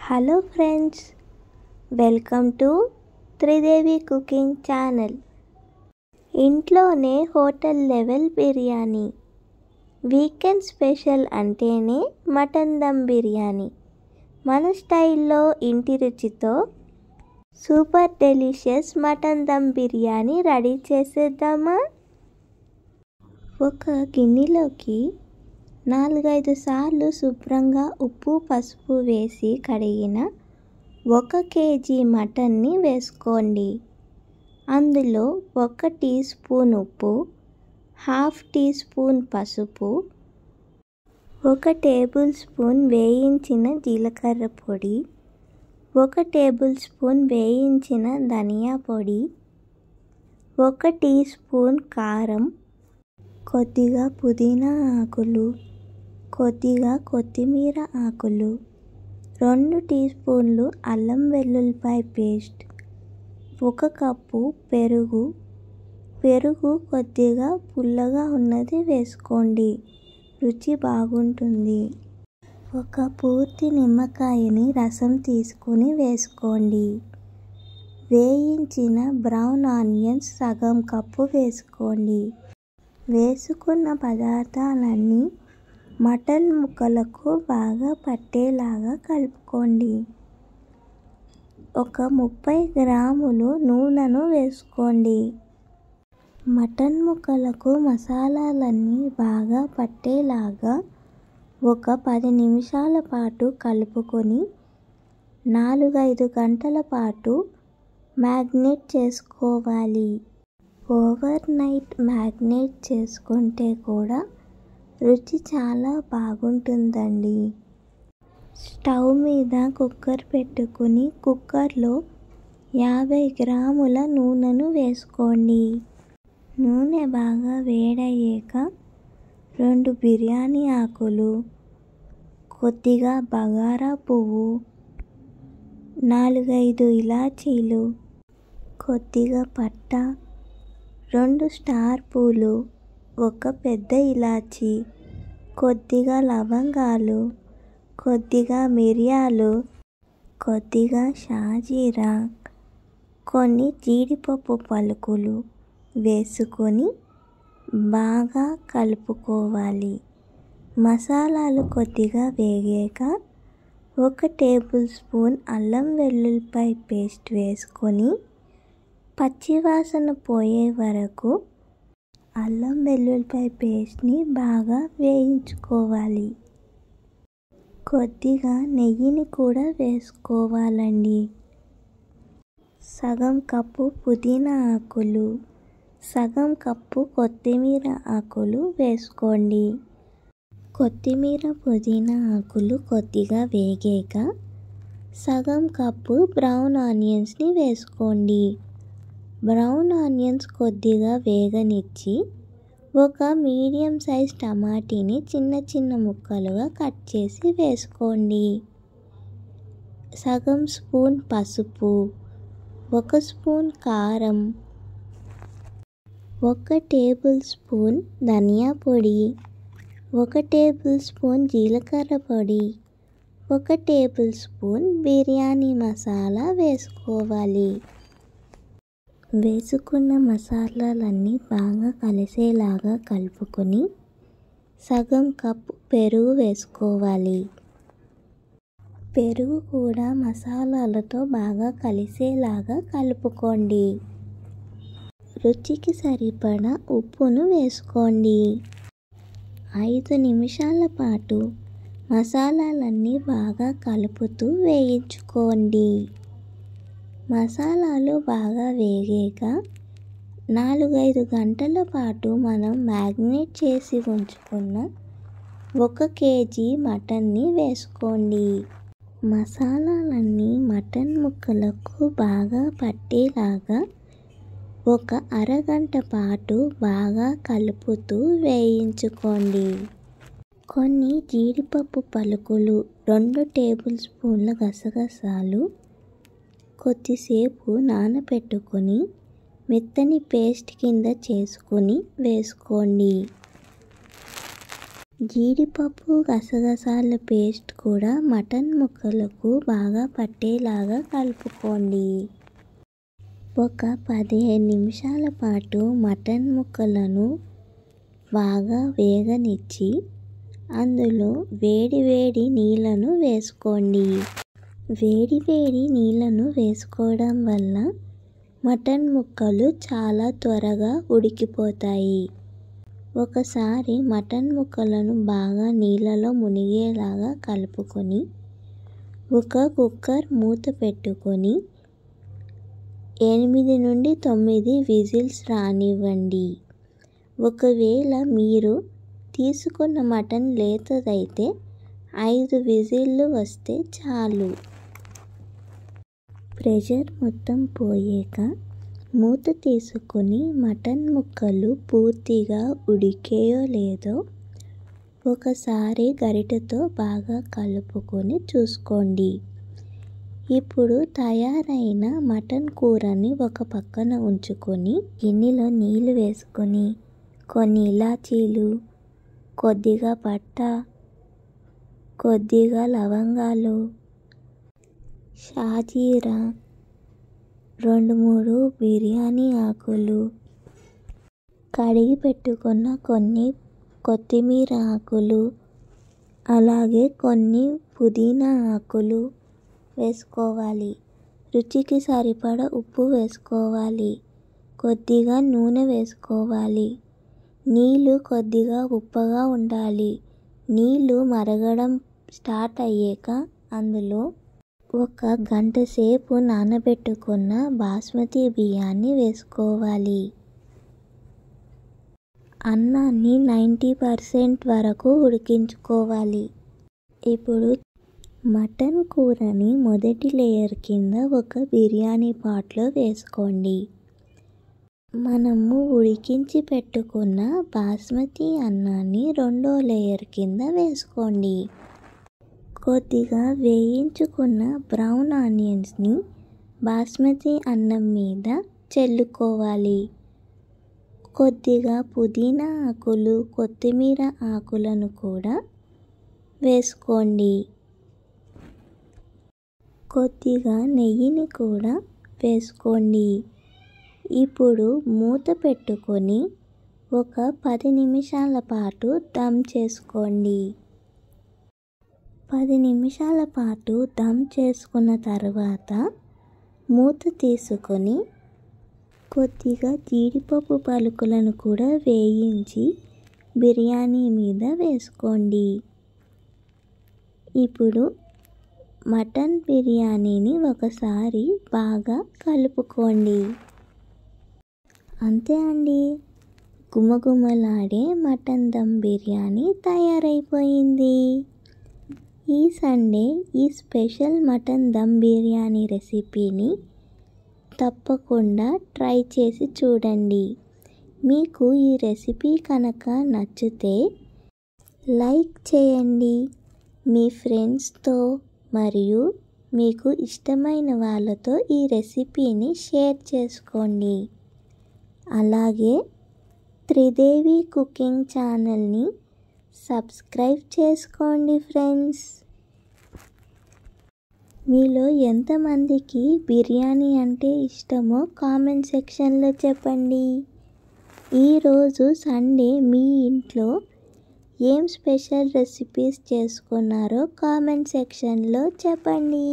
Hello friends, welcome to Tridevi cooking channel. ఇంట్లోనే hotel level biryani. Weekend special అంటేనే mutton dum biryani. మన స్టైల్లో ఇంటి రుచితో super delicious mutton dum biryani ready చేసేద్దామా? ఒక గిన్నెలోకి 4-5 సార్లు శుభ్రంగా ఉప్పు పసుపు వేసి కడిగిన 1 కేజీ మటన్ని వేసుకోండి. అందులో 1 టీ స్పూన్ ఉప్పు, ½ టీ స్పూన్ పసుపు, 1 టేబుల్ స్పూన్ వేయించిన జీలకర్ర పొడి, 1 టేబుల్ స్పూన్ వేయించిన ధనియా పొడి, 1 టీ స్పూన్ కారం, కొద్దిగా పుదీనా ఆకులు, కొద్దిగా కొత్తిమీర ఆకులు, 2 టీ స్పూన్లు అల్లం వెల్లుల్లిపాయ పేస్ట్, 1 కప్పు పెరుగు కొద్దిగా పుల్లగా ఉన్నది వేసుకోండి, రుచి బాగుంటుంది. 1 పూర్తి నిమ్మకాయని రసం తీసుకుని వేసుకోండి. వేయించిన బ్రౌన్ ఆనియన్స్ సగం కప్పు వేసుకోండి. వేసుకున్న పదార్థాలన్నీ మటన్ ముక్కలకు బాగా పట్టేలాగా కలుపుకోండి. 30 గ్రాములు నూనెను వేసుకోండి. మటన్ ముక్కలకు మసాలాలన్నీ బాగా పట్టేలాగా 10 నిమిషాల పాటు కలుపుకొని 4-5 గంటల పాటు మ్యాగ్నేట్ చేసుకోవాలి. ఓవర్ నైట్ మ్యాగ్నేట్ చేసుకుంటే కూడా రుచి చాలా బాగుంటుందండి. స్టవ్ మీద కుక్కర్ పెట్టుకుని కుక్కర్లో 50 గ్రాముల నూనెను వేసుకోండి. నూనె బాగా వేడయ్యాక 2 బిర్యానీ ఆకులు, కొద్దిగా బగారా పువ్వు, 4-5 ఇలాచీలు, కొద్దిగా పట్ట, 2 స్టార్ పూలు, 1 పెద్ద ఇలాచీ, కొద్దిగా లవంగాలు, కొద్దిగా మిరియాలు, కొద్దిగా షాజీరా, కొన్ని జీడిపప్పు పలుకులు వేసుకొని బాగా కలుపుకోవాలి. మసాలాలు కొద్దిగా వేగాక 1 టేబుల్ స్పూన్ అల్లం వెల్లుల్లిపాయ పేస్ట్ వేసుకొని పచ్చివాసన పోయే వరకు అల్లం వెల్లుల్లిపాయ పేస్ట్ని బాగా వేయించుకోవాలి. కొద్దిగా నెయ్యిని కూడా వేసుకోవాలండి. సగం కప్పు పుదీనా ఆకులు, సగం కప్పు కొత్తిమీర ఆకులు వేసుకోండి. కొత్తిమీర పుదీనా ఆకులు కొద్దిగా వేగాక సగం కప్పు బ్రౌన్ ఆనియన్స్ని వేసుకోండి. బ్రౌన్ ఆనియన్స్ కొద్దిగా వేగనిచ్చి 1 మీడియం సైజ్ టమాటీని చిన్న ముక్కలుగా కట్ చేసి వేసుకోండి. సగం స్పూన్ పసుపు, 1 స్పూన్ కారం, 1 టేబుల్ స్పూన్ ధనియా పొడి, 1 టేబుల్ స్పూన్ జీలకర్ర పొడి, 1 టేబుల్ స్పూన్ బిర్యానీ మసాలా వేసుకోవాలి. వేసుకున్న మసాలాలన్నీ బాగా కలిసేలాగా కలుపుకొని సగం కప్పు పెరుగు వేసుకోవాలి. పెరుగు కూడా మసాలాలతో బాగా కలిసేలాగా కలుపుకోండి. రుచికి సరిపడా ఉప్పును వేసుకోండి. 5 నిమిషాల పాటు మసాలాలన్నీ బాగా కలుపుతూ వేయించుకోండి. మసాలాలు బాగా వేగాక 4-5 గంటల పాటు మనం మ్యాగ్నేట్ చేసి ఉంచుకున్న 1 కేజీ మటన్ని వేసుకోండి. మసాలాలన్నీ మటన్ ముక్కలకు బాగా పట్టేలాగా 1 అరగంట పాటు బాగా కలుపుతూ వేయించుకోండి. కొన్ని జీడిపప్పు పలుకులు, 2 టేబుల్ స్పూన్ల గసగసాలు కొద్దిసేపు నానబెట్టుకొని మెత్తని పేస్ట్ కింద చేసుకొని వేసుకోండి. జీడిపప్పు గసగసాల పేస్ట్ కూడా మటన్ ముక్కలకు బాగా పట్టేలాగా కలుపుకోండి. ఒక 15 నిమిషాల పాటు మటన్ ముక్కలను బాగా వేగనిచ్చి అందులో వేడి నీళ్ళను వేసుకోండి. వేడి నీళ్ళను వేసుకోవడం వల్ల మటన్ ముక్కలు చాలా త్వరగా ఉడికిపోతాయి. ఒకసారి మటన్ ముక్కలను బాగా నీళ్ళలో మునిగేలాగా కలుపుకొని ఒక కుక్కర్ మూత పెట్టుకొని 8 నుండి 9 విజిల్స్ రానివ్వండి. ఒకవేళ మీరు తీసుకున్న మటన్ లేతదైతే 5 విజిల్లు వస్తే చాలు. ప్రెషర్ మొత్తం పోయాక మూత తీసుకొని మటన్ ముక్కలు పూర్తిగా ఉడికాయో లేదో ఒకసారి గరిటెతో బాగా కలుపుకొని చూసుకోండి. ఇప్పుడు తయారైన మటన్ కూరని ఒక పక్కన ఉంచుకొని గిన్నెలో నీళ్ళు వేసుకొని కొన్ని ఇలాచీలు, కొద్దిగా పట్టా, కొద్దిగా లవంగాలు, షాజీరా, 2-3 బిర్యానీ ఆకులు, కడిగి పెట్టుకున్న కొన్ని కొత్తిమీర ఆకులు, అలాగే కొన్ని పుదీనా ఆకులు వేసుకోవాలి. రుచికి సరిపడా ఉప్పు వేసుకోవాలి. కొద్దిగా నూనె వేసుకోవాలి. నీళ్ళు కొద్దిగా ఉప్పగా ఉండాలి. నీళ్ళు మరగడం స్టార్ట్ అయ్యాక అందులో 1 గంట సేపు నానబెట్టుకున్న బాస్మతి బియ్యాన్ని వేసుకోవాలి. అన్నాన్ని 90% వరకు ఉడికించుకోవాలి. ఇప్పుడు మటన్ కూరని మొదటి లేయర్ కింద ఒక బిర్యానీ పాట్లో వేసుకోండి. మనము ఉడికించి పెట్టుకున్న బాస్మతి అన్నాన్ని రెండో లేయర్ కింద వేసుకోండి. కొద్దిగా వేయించుకున్న బ్రౌన్ ఆనియన్స్ని బాస్మతి అన్నం మీద చల్లుకోవాలి. కొద్దిగా పుదీనా ఆకులు, కొత్తిమీర ఆకులను కూడా వేసుకోండి. కొద్దిగా నెయ్యిని కూడా వేసుకోండి. ఇప్పుడు మూత పెట్టుకొని ఒక 10 నిమిషాల పాటు దమ్ చేసుకోండి. 10 నిమిషాల పాటు దమ్ చేసుకున్న తర్వాత మూత తీసుకొని కొద్దిగా జీడిపప్పు పలుకులను కూడా వేయించి బిర్యానీ మీద వేసుకోండి. ఇప్పుడు మటన్ బిర్యానీని ఒకసారి బాగా కలుపుకోండి. అంతే అండి, గుమగుమలాడే మటన్ దమ్ బిర్యానీ తయారైపోయింది. ఈ సండే ఈ స్పెషల్ మటన్ దమ్ బిర్యానీ రెసిపీని తప్పకుండా ట్రై చేసి చూడండి. మీకు ఈ రెసిపీ కనుక నచ్చితే లైక్ చేయండి. మీ ఫ్రెండ్స్తో మరియు మీకు ఇష్టమైన వాళ్ళతో ఈ రెసిపీని షేర్ చేసుకోండి. అలాగే త్రిదేవి కుకింగ్ ఛానల్ని సబ్స్క్రైబ్ చేసుకోండి ఫ్రెండ్స్. మీలో ఎంతమందికి బిర్యానీ అంటే ఇష్టమో కామెంట్ సెక్షన్లో చెప్పండి. ఈరోజు సండే మీ ఇంట్లో ఏం స్పెషల్ రెసిపీస్ చేసుకున్నారో కామెంట్ సెక్షన్లో చెప్పండి.